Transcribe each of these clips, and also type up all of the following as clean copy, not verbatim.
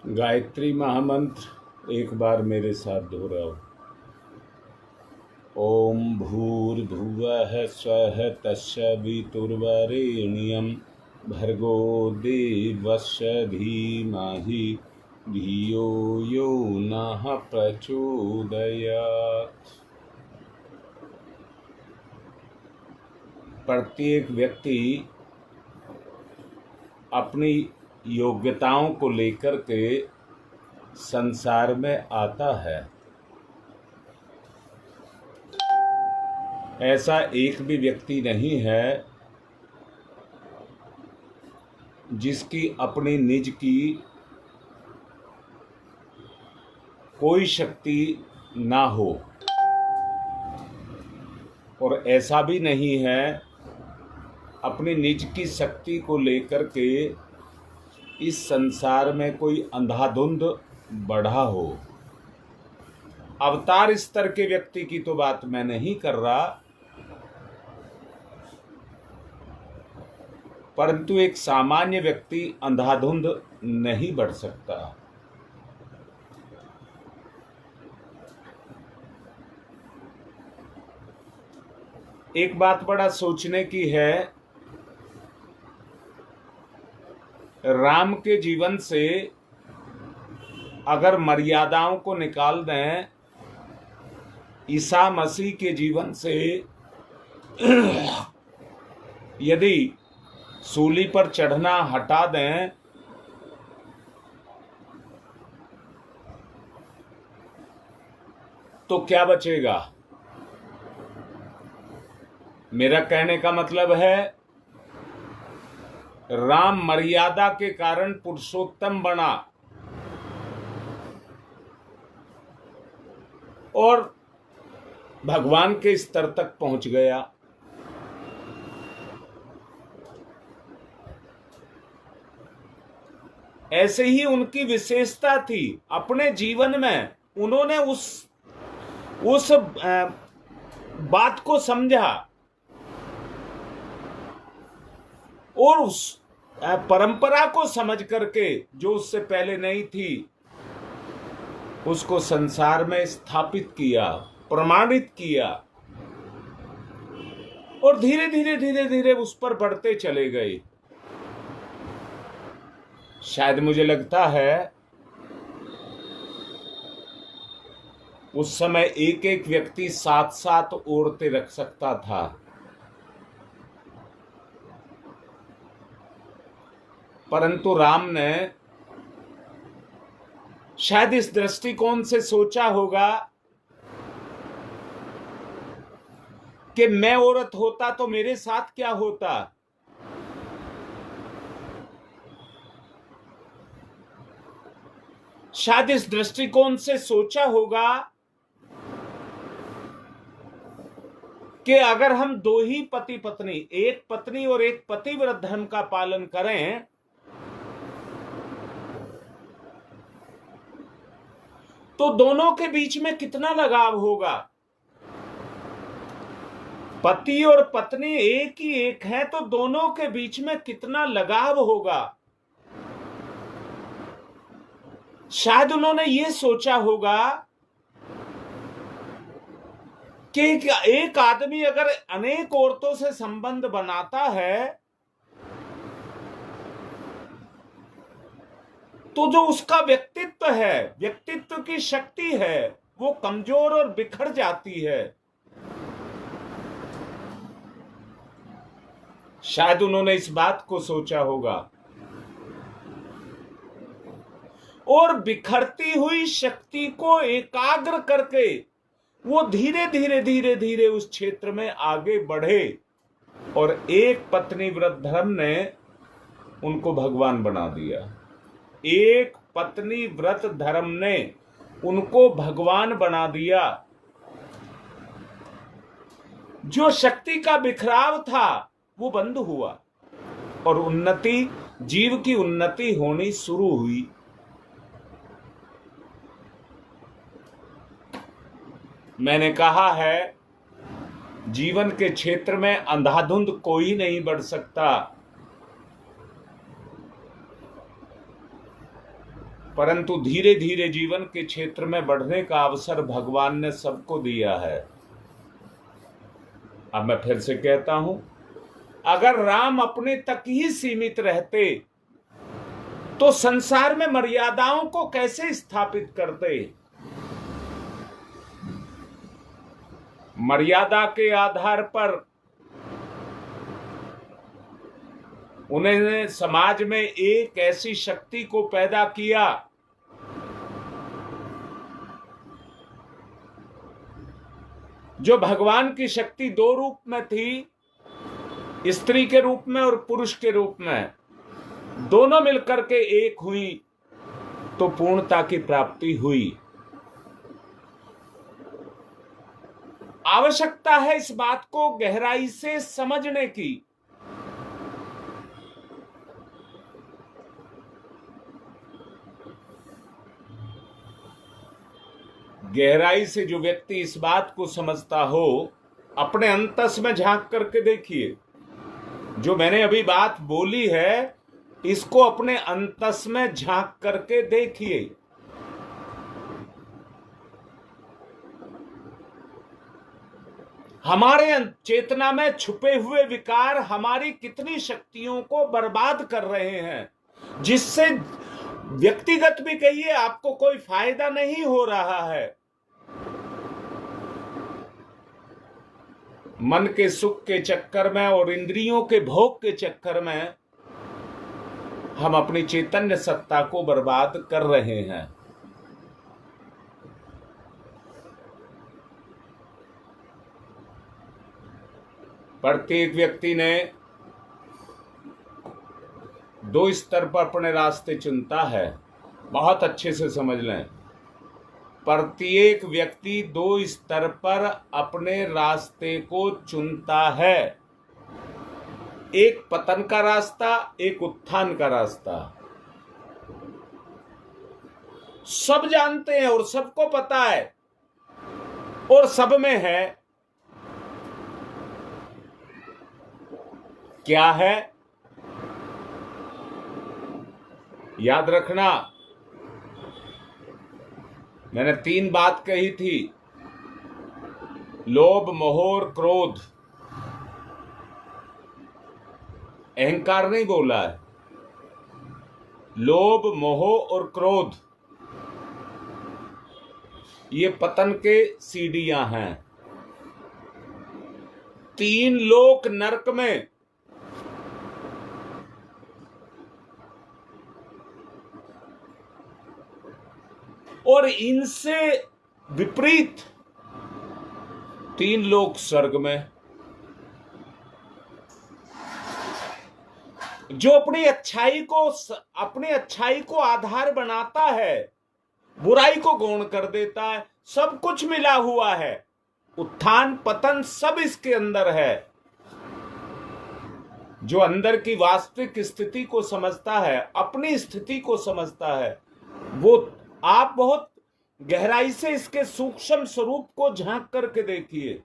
गायत्री महामंत्र एक बार मेरे साथ दोहराओ। ओम भूर्भुवः स्वः तत्सवितुर्वरेण्यं भर्गो देवस्य धीमहि धियो यो नः प्रचोदयात्। प्रत्येक व्यक्ति अपनी योग्यताओं को लेकर के संसार में आता है। ऐसा एक भी व्यक्ति नहीं है जिसकी अपनी निज की कोई शक्ति ना हो, और ऐसा भी नहीं है अपनी निज की शक्ति को लेकर के इस संसार में कोई अंधाधुंध बढ़ा हो। अवतार स्तर के व्यक्ति की तो बात मैं नहीं कर रहा, परंतु एक सामान्य व्यक्ति अंधाधुंध नहीं बढ़ सकता। एक बात बड़ा सोचने की है, राम के जीवन से अगर मर्यादाओं को निकाल दें, ईसा मसीह के जीवन से यदि सूली पर चढ़ना हटा दें, तो क्या बचेगा? मेरा कहने का मतलब है, राम मर्यादा के कारण पुरुषोत्तम बना और भगवान के स्तर तक पहुंच गया। ऐसे ही उनकी विशेषता थी। अपने जीवन में उन्होंने उस बात को समझा और उस परंपरा को समझ करके, जो उससे पहले नहीं थी, उसको संसार में स्थापित किया, प्रमाणित किया, और धीरे धीरे धीरे धीरे उस पर बढ़ते चले गए। शायद मुझे लगता है उस समय एक एक व्यक्ति 7-7 औरतें रख सकता था, परंतु राम ने शायद इस दृष्टिकोण से सोचा होगा कि मैं औरत होता तो मेरे साथ क्या होता। शायद इस दृष्टिकोण से सोचा होगा कि अगर हम दो ही पति पत्नी, एक पत्नी और एक पतिव्रत धर्म का पालन करें, तो दोनों के बीच में कितना लगाव होगा। पति और पत्नी एक ही एक है, तो दोनों के बीच में कितना लगाव होगा। शायद उन्होंने ये सोचा होगा कि एक आदमी अगर अनेक औरतों से संबंध बनाता है, तो जो उसका व्यक्तित्व है, व्यक्तित्व की शक्ति है, वो कमजोर और बिखर जाती है। शायद उन्होंने इस बात को सोचा होगा, और बिखरती हुई शक्ति को एकाग्र करके वो धीरे धीरे धीरे धीरे उस क्षेत्र में आगे बढ़े, और एक पत्नी व्रत धर्म ने उनको भगवान बना दिया। एक पत्नी व्रत धर्म ने उनको भगवान बना दिया। जो शक्ति का बिखराव था वो बंद हुआ, और उन्नति, जीव की उन्नति होनी शुरू हुई। मैंने कहा है, जीवन के क्षेत्र में अंधाधुंध कोई नहीं बढ़ सकता। परंतु धीरे धीरे जीवन के क्षेत्र में बढ़ने का अवसर भगवान ने सबको दिया है। अब मैं फिर से कहता हूं, अगर राम अपने तक ही सीमित रहते तो संसार में मर्यादाओं को कैसे स्थापित करते। मर्यादा के आधार पर उन्होंने समाज में एक ऐसी शक्ति को पैदा किया जो भगवान की शक्ति दो रूप में थी, स्त्री के रूप में और पुरुष के रूप में। दोनों मिलकर के एक हुई तो पूर्णता की प्राप्ति हुई। आवश्यकता है इस बात को गहराई से समझने की। गहराई से जो व्यक्ति इस बात को समझता हो, अपने अंतस में झांक करके देखिए। जो मैंने अभी बात बोली है, इसको अपने अंतस में झांक करके देखिए। हमारे चेतना में छुपे हुए विकार हमारी कितनी शक्तियों को बर्बाद कर रहे हैं, जिससे व्यक्तिगत भी कहिए आपको कोई फायदा नहीं हो रहा है। मन के सुख के चक्कर में और इंद्रियों के भोग के चक्कर में हम अपनी चैतन्य सत्ता को बर्बाद कर रहे हैं। प्रत्येक व्यक्ति ने दो स्तर पर अपने रास्ते चुनता है। बहुत अच्छे से समझ लें, प्रत्येक व्यक्ति दो स्तर पर अपने रास्ते को चुनता है। एक पतन का रास्ता, एक उत्थान का रास्ता। सब जानते हैं और सबको पता है, और सब में है। क्या है? याद रखना, मैंने 3 बात कही थी। लोभ, मोह और क्रोध। अहंकार नहीं बोला है। लोभ, मोह और क्रोध, ये पतन के सीढ़ियां हैं। 3 लोक नरक में और इनसे विपरीत 3 लोक स्वर्ग में। जो अपनी अच्छाई को आधार बनाता है, बुराई को गौण कर देता है। सब कुछ मिला हुआ है, उत्थान पतन सब इसके अंदर है। जो अंदर की वास्तविक स्थिति को समझता है, अपनी स्थिति को समझता है, वो आप बहुत गहराई से इसके सूक्ष्म स्वरूप को झांक करके देखिए।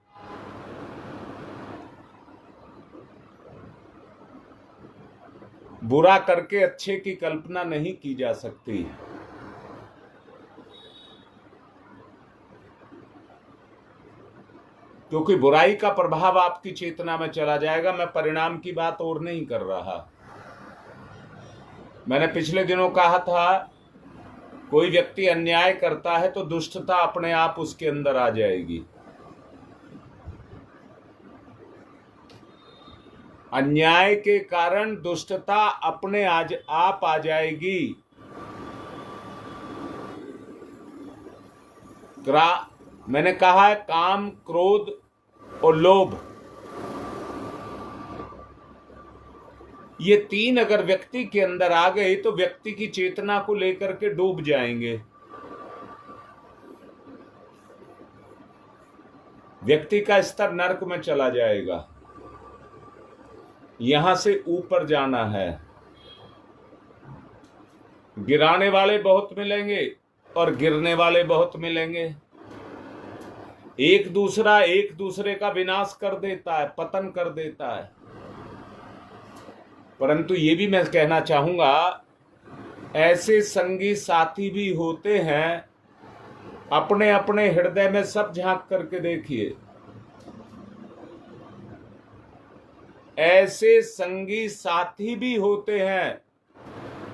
बुरा करके अच्छे की कल्पना नहीं की जा सकती। क्योंकि बुराई का प्रभाव आपकी चेतना में चला जाएगा। मैं परिणाम की बात और नहीं कर रहा। मैंने पिछले दिनों कहा था, कोई व्यक्ति अन्याय करता है तो दुष्टता अपने आप उसके अंदर आ जाएगी। अन्याय के कारण दुष्टता अपने आप आ जाएगी। मैंने कहा है, काम, क्रोध और लोभ, ये 3 अगर व्यक्ति के अंदर आ गए तो व्यक्ति की चेतना को लेकर के डूब जाएंगे। व्यक्ति का स्तर नरक में चला जाएगा। यहां से ऊपर जाना है। गिराने वाले बहुत मिलेंगे और गिरने वाले बहुत मिलेंगे। एक दूसरे का विनाश कर देता है, पतन कर देता है। परंतु ये भी मैं कहना चाहूंगा ऐसे संगी साथी भी होते हैं, अपने अपने हृदय में सब झांक करके देखिए। ऐसे संगी साथी भी होते हैं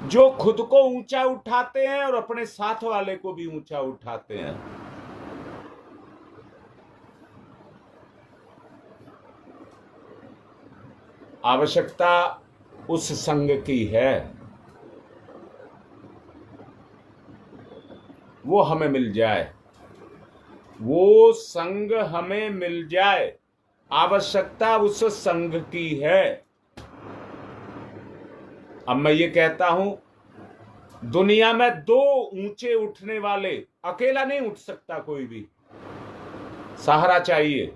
जो खुद को ऊंचा उठाते हैं और अपने साथ वाले को भी ऊंचा उठाते हैं। आवश्यकता उस संग की है, वो हमें मिल जाए, वो संग हमें मिल जाए। आवश्यकता उस संग की है। अब मैं ये कहता हूं, दुनिया में दो ऊंचे उठने वाले, अकेला नहीं उठ सकता कोई भी, सहारा चाहिए।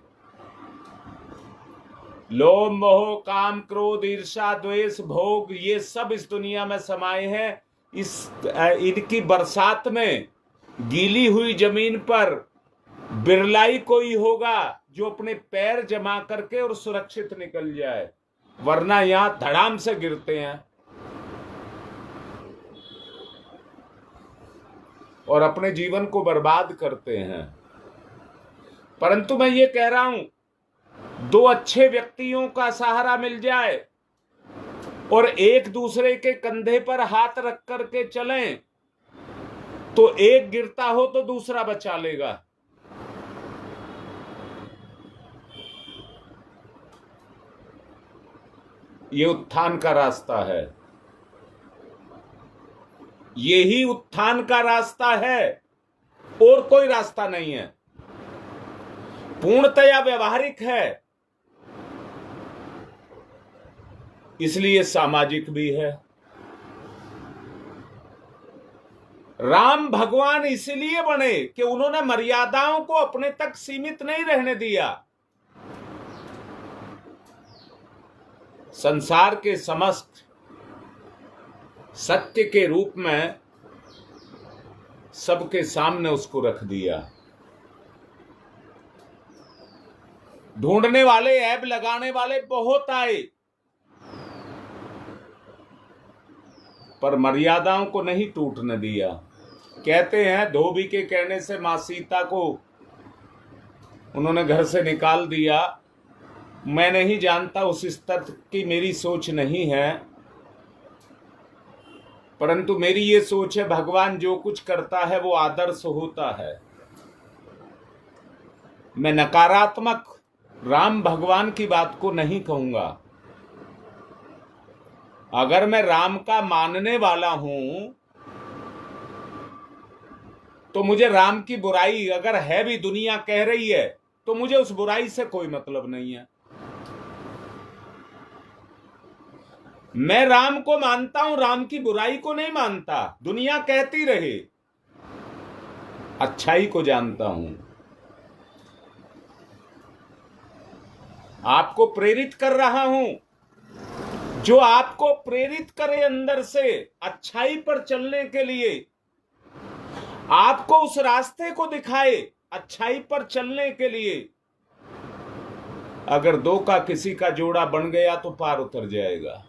लोभ मोह काम क्रोध ईर्ष्या द्वेष भोग, ये सब इस दुनिया में समाये हैं। इनकी बरसात में गीली हुई जमीन पर बिरला ही कोई होगा जो अपने पैर जमा करके और सुरक्षित निकल जाए, वरना यहां धड़ाम से गिरते हैं और अपने जीवन को बर्बाद करते हैं। परंतु मैं ये कह रहा हूं, दो अच्छे व्यक्तियों का सहारा मिल जाए और एक दूसरे के कंधे पर हाथ रख करके चलें, तो एक गिरता हो तो दूसरा बचा लेगा। ये उत्थान का रास्ता है, यही उत्थान का रास्ता है, और कोई रास्ता नहीं है। पूर्णतया व्यवहारिक है, इसलिए सामाजिक भी है। राम भगवान इसलिए बने कि उन्होंने मर्यादाओं को अपने तक सीमित नहीं रहने दिया। संसार के समस्त सत्य के रूप में सबके सामने उसको रख दिया। ढूंढने वाले, ऐब लगाने वाले बहुत आए, पर मर्यादाओं को नहीं टूटने दिया। कहते हैं धोबी के कहने से मां सीता को उन्होंने घर से निकाल दिया। मैं नहीं जानता, उस स्तर की मेरी सोच नहीं है, परंतु मेरी ये सोच है, भगवान जो कुछ करता है वो आदर्श होता है। मैं नकारात्मक राम भगवान की बात को नहीं कहूंगा। अगर मैं राम का मानने वाला हूं तो मुझे राम की बुराई अगर है भी, दुनिया कह रही है, तो मुझे उस बुराई से कोई मतलब नहीं है। मैं राम को मानता हूं, राम की बुराई को नहीं मानता। दुनिया कहती रहे, अच्छाई को जानता हूं। आपको प्रेरित कर रहा हूं, जो आपको प्रेरित करे अंदर से अच्छाई पर चलने के लिए, आपको उस रास्ते को दिखाए अच्छाई पर चलने के लिए। अगर दो का किसी का जोड़ा बन गया तो पार उतर जाएगा।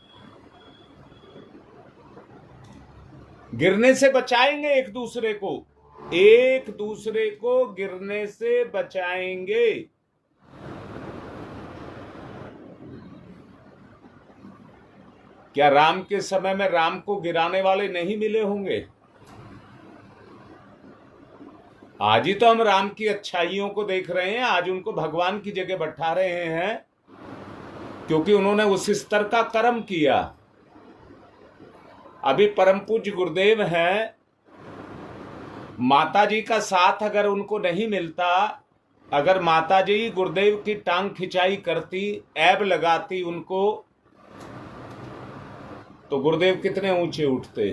गिरने से बचाएंगे एक दूसरे को, एक दूसरे को गिरने से बचाएंगे। क्या राम के समय में राम को गिराने वाले नहीं मिले होंगे? आज ही तो हम राम की अच्छाइयों को देख रहे हैं, आज उनको भगवान की जगह बैठा रहे हैं, क्योंकि उन्होंने उस स्तर का कर्म किया। अभी परम पूज्य गुरुदेव हैं, माता जी का साथ अगर उनको नहीं मिलता, अगर माता जी गुरुदेव की टांग खिंचाई करती, ऐब लगाती उनको, तो गुरुदेव कितने ऊंचे उठते।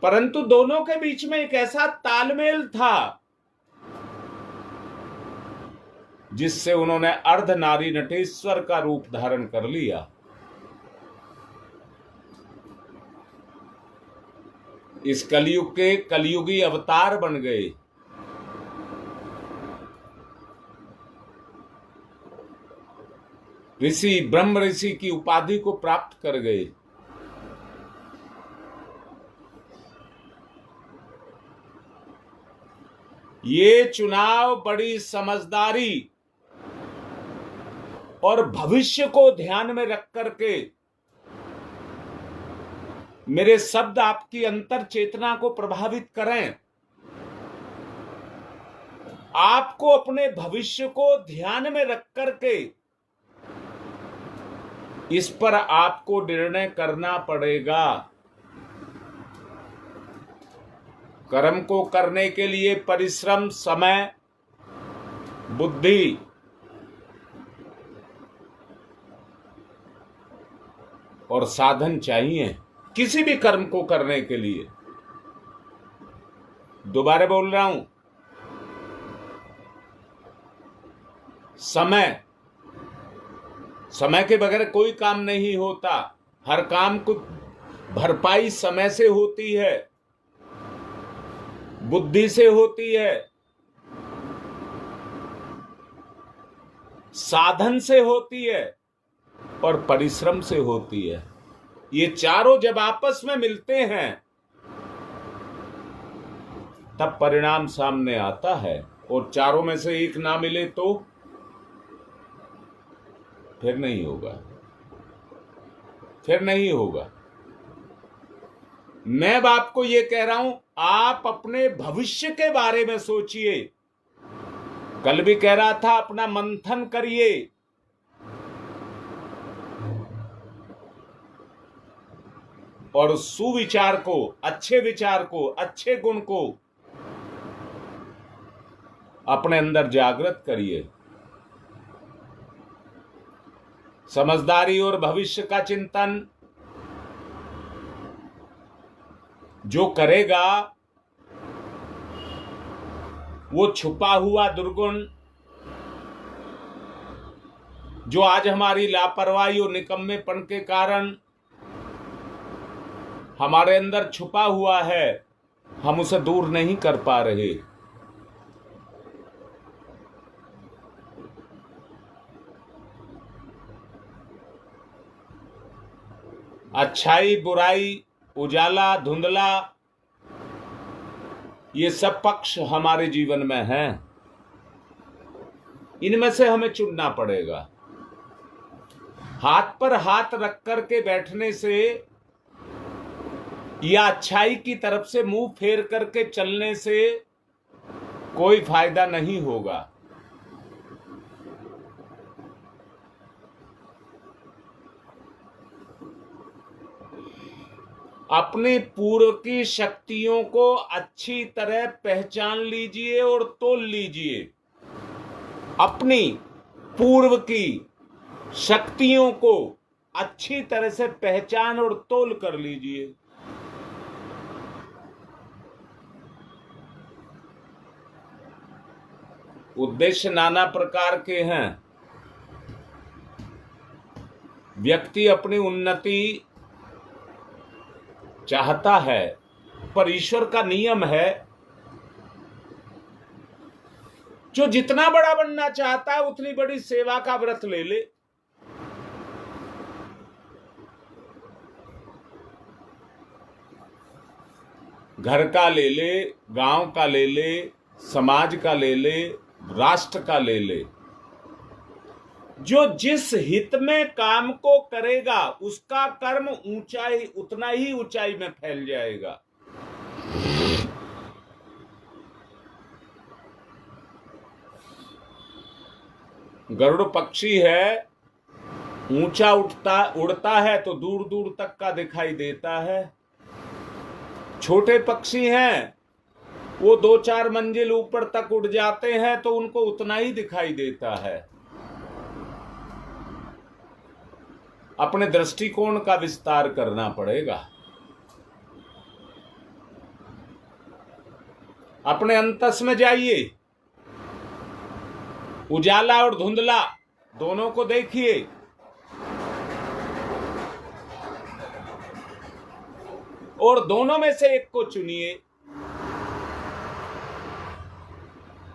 परंतु दोनों के बीच में एक ऐसा तालमेल था जिससे उन्होंने अर्ध नारी नटेश्वर का रूप धारण कर लिया। इस कलयुग के कलयुगी अवतार बन गए। ऋषि, ब्रह्म ऋषि की उपाधि को प्राप्त कर गए। ये चुनाव बड़ी समझदारी और भविष्य को ध्यान में रख करके मेरे शब्द आपकी अंतर चेतना को प्रभावित करें, आपको अपने भविष्य को ध्यान में रख करके इस पर आपको निर्णय करना पड़ेगा। कर्म को करने के लिए परिश्रम, समय, बुद्धि और साधन चाहिए किसी भी कर्म को करने के लिए। दोबारा बोल रहा हूं, समय के बगैर कोई काम नहीं होता। हर काम को भरपाई समय से होती है, बुद्धि से होती है, साधन से होती है और परिश्रम से होती है। ये चारों जब आपस में मिलते हैं तब परिणाम सामने आता है। और चारों में से एक ना मिले तो फिर नहीं होगा, फिर नहीं होगा। मैं अब आपको ये कह रहा हूं, आप अपने भविष्य के बारे में सोचिए। कल भी कह रहा था, अपना मंथन करिए। और सुविचार को, अच्छे विचार को, अच्छे गुण को अपने अंदर जागृत करिए। समझदारी और भविष्य का चिंतन जो करेगा वो छुपा हुआ दुर्गुण जो आज हमारी लापरवाही और निकम्मेपन के कारण हमारे अंदर छुपा हुआ है, हम उसे दूर नहीं कर पा रहे। अच्छाई, बुराई, उजाला, धुंधला, ये सब पक्ष हमारे जीवन में हैं। इनमें से हमें चुनना पड़ेगा। हाथ पर हाथ रख करके बैठने से या अच्छाई की तरफ से मुंह फेर करके चलने से कोई फायदा नहीं होगा। अपने पूर्व की शक्तियों को अच्छी तरह पहचान लीजिए और तोल लीजिए। अपनी पूर्व की शक्तियों को अच्छी तरह से पहचान और तोल कर लीजिए। उद्देश्य नाना प्रकार के हैं। व्यक्ति अपनी उन्नति चाहता है, पर ईश्वर का नियम है, जो जितना बड़ा बनना चाहता है उतनी बड़ी सेवा का व्रत ले ले। घर का ले ले, गांव का ले ले, समाज का ले ले, राष्ट्र का ले ले। जो जिस हित में काम को करेगा उसका कर्म ऊंचाई, उतना ही ऊंचाई में फैल जाएगा। गरुड़ पक्षी है, ऊंचा उड़ता है तो दूर दूर तक का दिखाई देता है। छोटे पक्षी हैं, वो 2-4 मंजिल ऊपर तक उड़ जाते हैं तो उनको उतना ही दिखाई देता है। अपने दृष्टिकोण का विस्तार करना पड़ेगा। अपने अंतस में जाइए, उजाला और धुंधला दोनों को देखिए। और दोनों में से एक को चुनिए।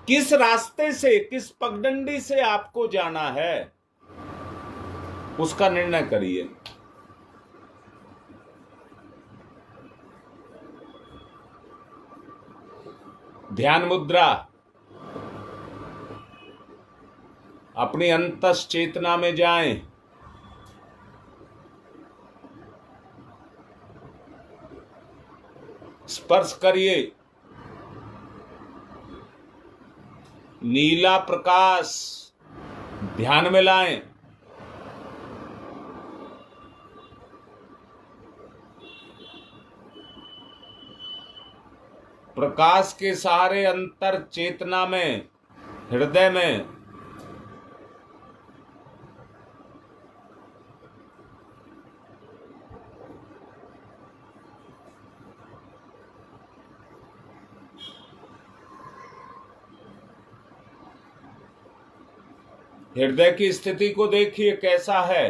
किस रास्ते से, किस पगडंडी से आपको जाना है, उसका निर्णय करिए। ध्यान मुद्रा अपनी अंतस चेतना में जाएं। स्पर्श करिए नीला प्रकाश, ध्यान में लाएं। प्रकाश के सहारे अंतर चेतना में, हृदय में हृदय की स्थिति को देखिए कैसा है।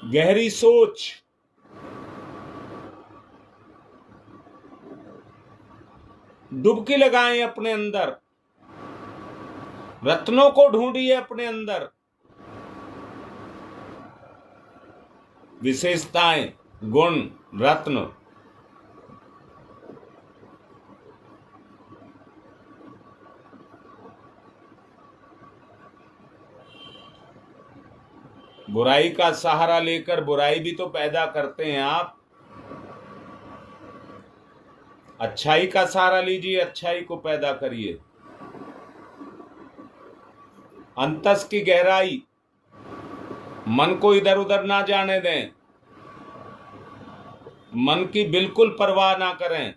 गहरी सोच, डुबकी लगाएं अपने अंदर, रत्नों को ढूंढिए अपने अंदर, विशेषताएं, गुण, रत्न। बुराई का सहारा लेकर बुराई भी तो पैदा करते हैं आप। अच्छाई का सहारा लीजिए, अच्छाई को पैदा करिए। अंतस की गहराई, मन को इधर उधर ना जाने दें, मन की बिल्कुल परवाह ना करें,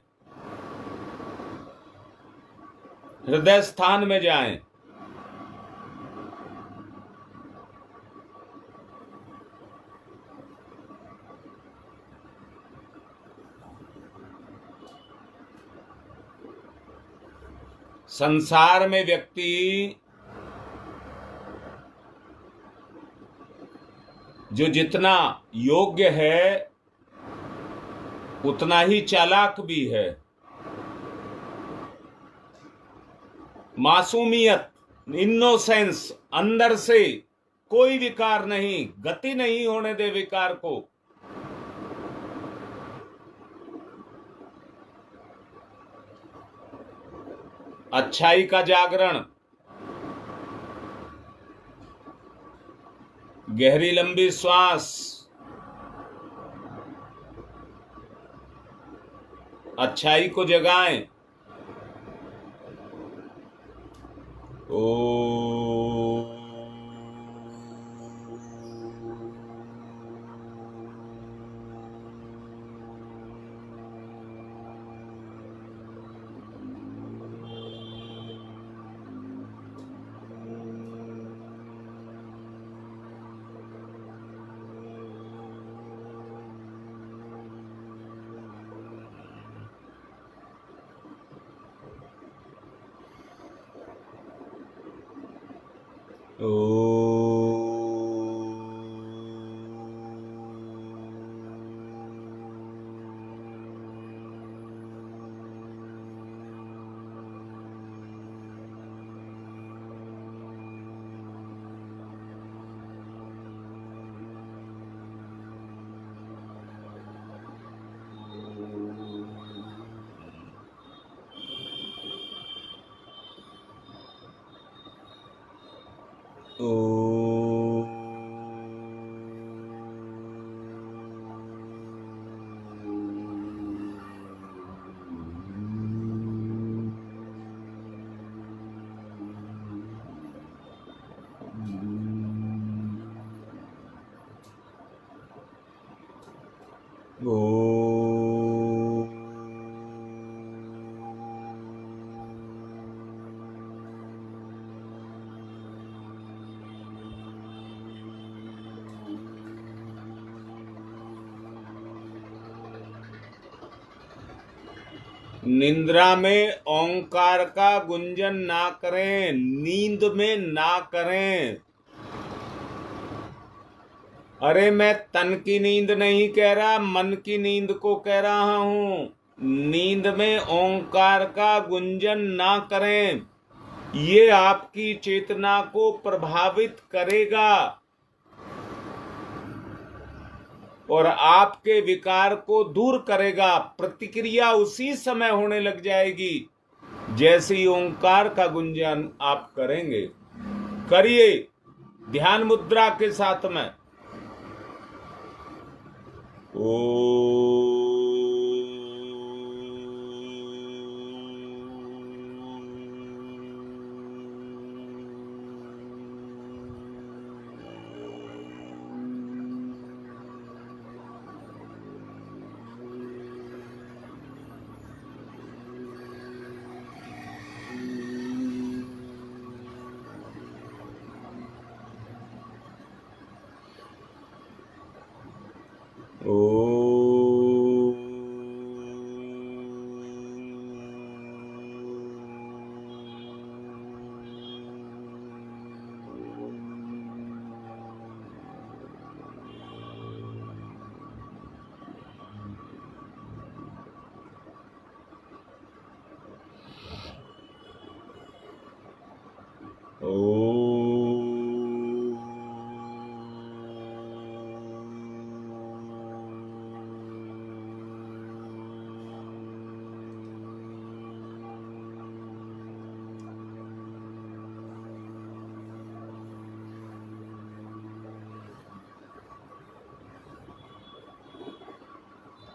हृदय स्थान में जाएं। संसार में व्यक्ति जो जितना योग्य है उतना ही चालाक भी है। मासूमियत, इनोसेंस, अंदर से कोई विकार नहीं, गति नहीं होने दे विकार को। अच्छाई का जागरण, गहरी लंबी श्वास, अच्छाई को जगाएं। ओ निंद्रा में ओंकार का गुंजन ना करें, नींद में ना करें। अरे मैं तन की नींद नहीं कह रहा, मन की नींद को कह रहा हूं। नींद में ओंकार का गुंजन ना करें, ये आपकी चेतना को प्रभावित करेगा और आपके विकार को दूर करेगा। प्रतिक्रिया उसी समय होने लग जाएगी जैसे ही ओंकार का गुंजन आप करेंगे। करिए ध्यान मुद्रा के साथ में। ओ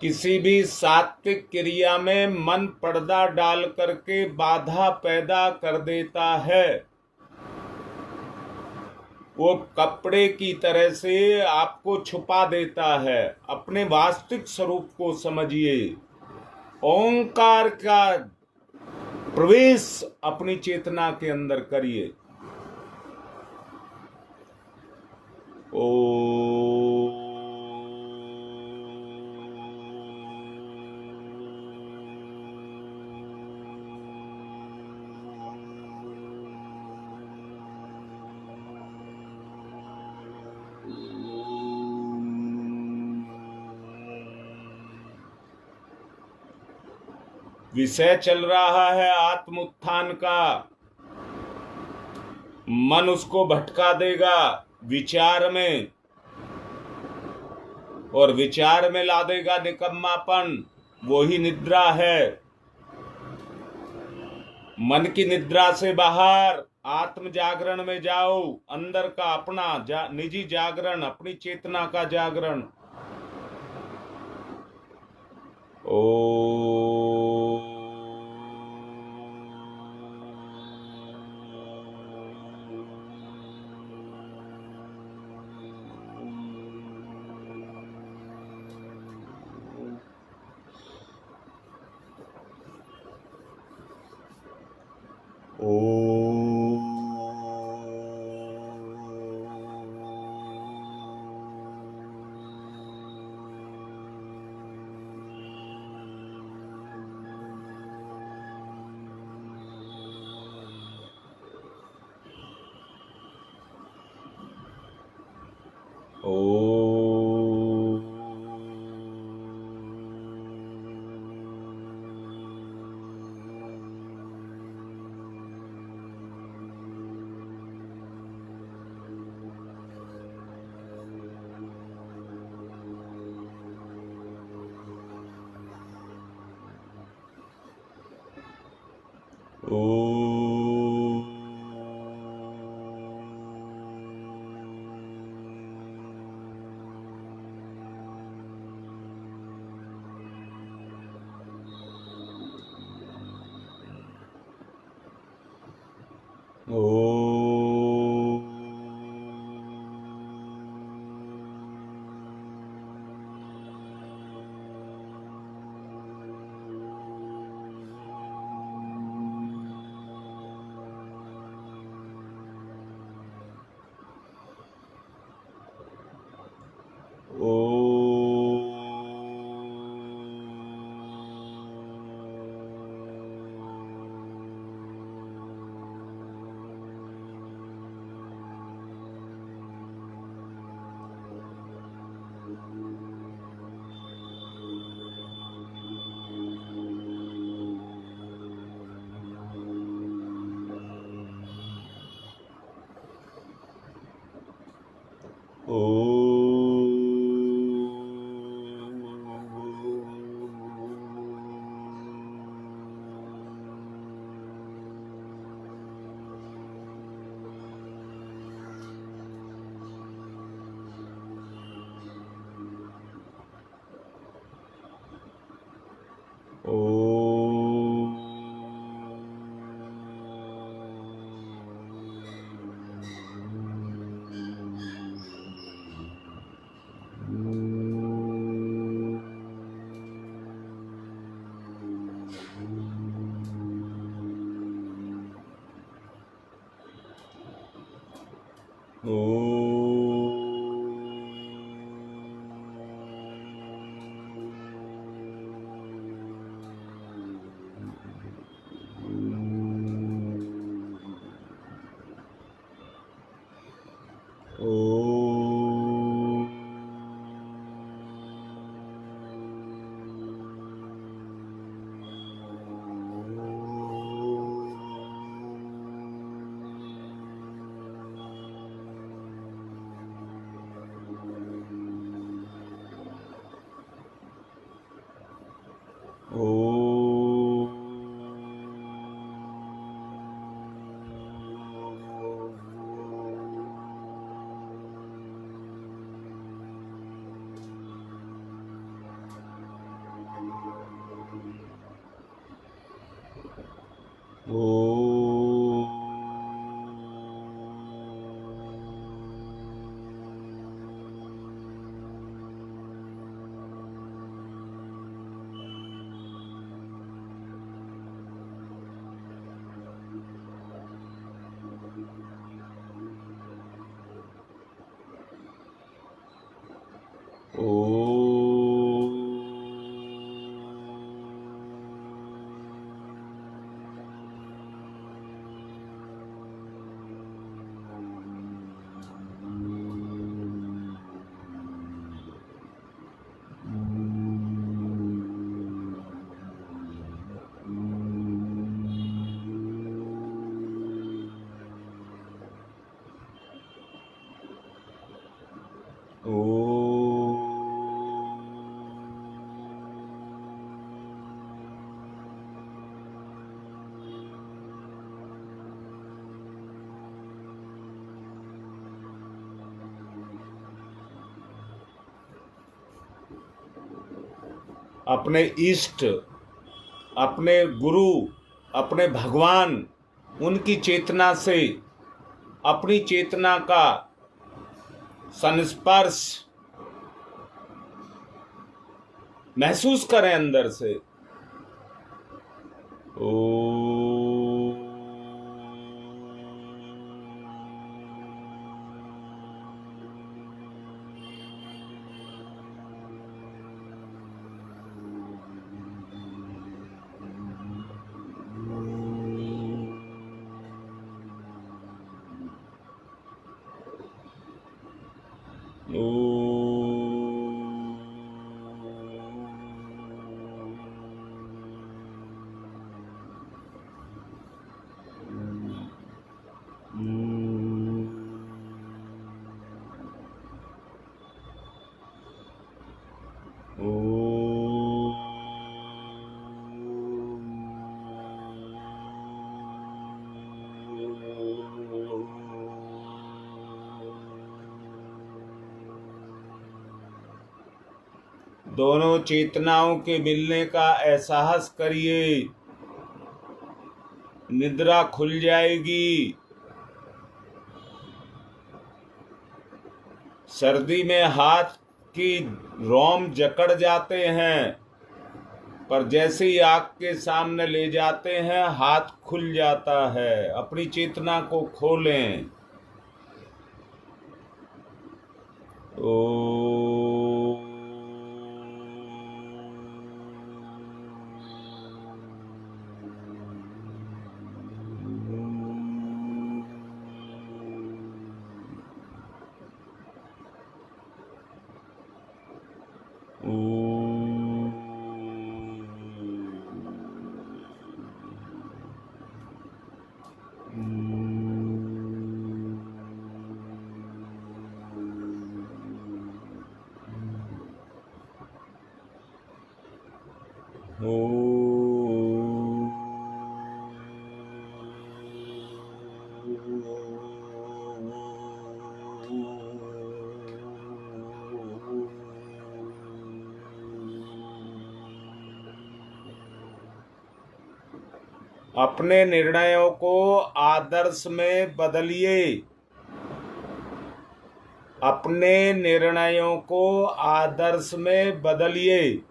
किसी भी सात्विक क्रिया में मन पर्दा डाल करके बाधा पैदा कर देता है। वो कपड़े की तरह से आपको छुपा देता है। अपने वास्तविक स्वरूप को समझिए। ओंकार का प्रवेश अपनी चेतना के अंदर करिए। ओ विषय चल रहा है आत्म उत्थान का। मन उसको भटका देगा विचार में, और विचार में ला देगा निकम्मापन। वही निद्रा है। मन की निद्रा से बाहर आत्म जागरण में जाओ। अंदर का अपना निजी जागरण, अपनी चेतना का जागरण। ओ ओ अपने इष्ट, अपने गुरु, अपने भगवान, उनकी चेतना से अपनी चेतना का संस्पर्श महसूस करें अंदर से। ओ दोनों चेतनाओं के मिलने का एहसास करिए। निद्रा खुल जाएगी। सर्दी में हाथ की रोम जकड़ जाते हैं, पर जैसे ही आग के सामने ले जाते हैं हाथ खुल जाता है। अपनी चेतना को खोलें। ओ अपने निर्णयों को आदर्श में बदलिए। अपने निर्णयों को आदर्श में बदलिए।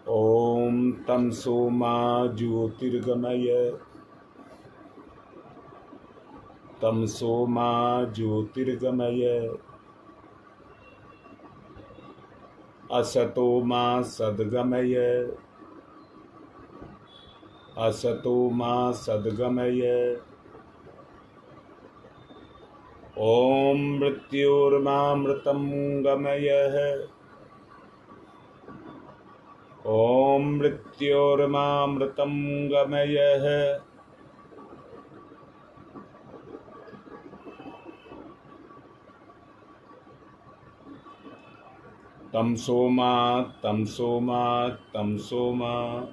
ओम तमसो मा ज्योतिर्गमय। तमसो मा ज्योतिर्गमय। असतो मा सद्गमय। असतो मा सद्गमय। ओम मृत्योर्मामृतं गमयः। ओम मृत्योर्मामृतं गमयः। तमसो मा तमसो मा तमसो मा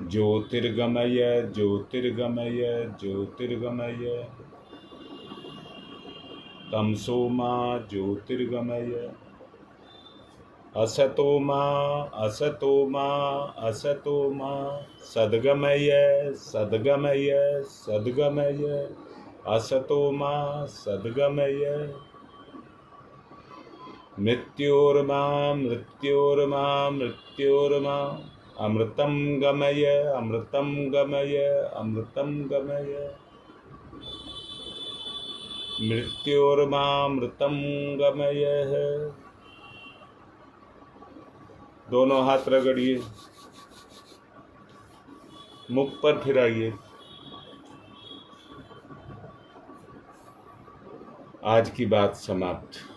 ज्योतिर्गमय ज्योतिर्गमय ज्योतिर्गमय। तमसो मा ज्योतिर्गमय। असतो मा असतो मा असतो मा सद्गमय सद्गमय सद्गमय। असतो मा सद्गमय। मृत्योर्मा मृत्योर्मा मृत्योर्मा अमृतं गमय अमृतं गमय अमृतं गमय। मृत्योर्मा अमृतं गमय। दोनों हाथ रगड़िए, मुख पर फिराइए। आज की बात समाप्त।